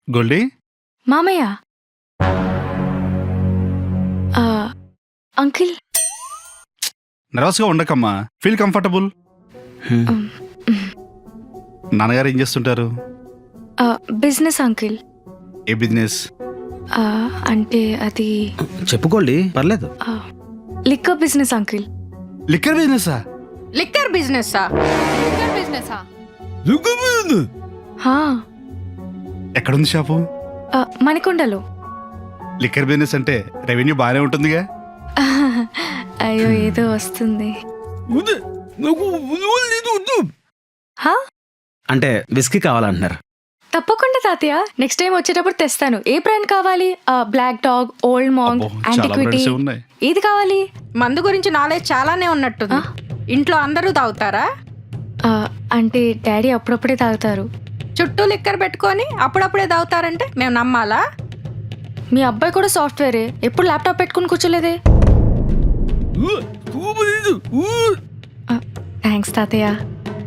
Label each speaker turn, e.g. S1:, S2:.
S1: గోల్డీ
S2: మామయ్య అంకిల్
S1: నర్వస్గా ఉండకమ్మా, ఫీల్ కంఫర్టబుల్. నాన్నగారు ఏం చేస్తుంటారు?
S2: Business uncle.
S1: ఏ బిజినెస్?
S2: అంటే అది
S3: చెప్పుకోండి, పర్లేదు.
S2: Liquor business uncle.
S1: లిక్కర్ బిజినెసా?
S4: లిక్కర్ బిజినెస్సా?
S2: హా,
S1: ఎక్కడుంది షాపు?
S2: మణికొండలో.
S1: లిక్కర్ బిజినెస్ అంటే రెవెన్యూ బాగానే ఉంటుందిగా.
S2: అయ్యో ఏదో వస్తుంది. హా,
S3: అంటే విస్కీ కావాలంటున్నారు.
S2: తప్పకుండా తాతయ్య, నెక్స్ట్ టైం వచ్చేటప్పుడు తెస్తాను. ఏ బ్రాండ్ కావాలి? బ్లాక్ డాగ్, ఓల్డ్ మాంగ్,
S1: అబ్బో, చాలా
S2: యాంటిక్విటీ,
S1: బ్రాండ్స్ ఉన్నాయి.
S2: ఏది కావాలి?
S4: మందు గురించి నాలెడ్జ్ చాలానే ఉన్నట్టుంది. ఇంట్లో అందరూ తాగుతారా?
S2: అంటే డాడీ అప్పుడప్పుడే తాగుతారు.
S4: చుట్టూ లిక్కర్ పెట్టుకొని అప్పుడప్పుడే తాగుతారంటే మేము నమ్మాలా?
S2: మీ అబ్బాయి కూడా సాఫ్ట్వేరే, ఎప్పుడు ల్యాప్టాప్ పెట్టుకుని కూర్చోలేదే. థ్యాంక్స్ తాతయ్య.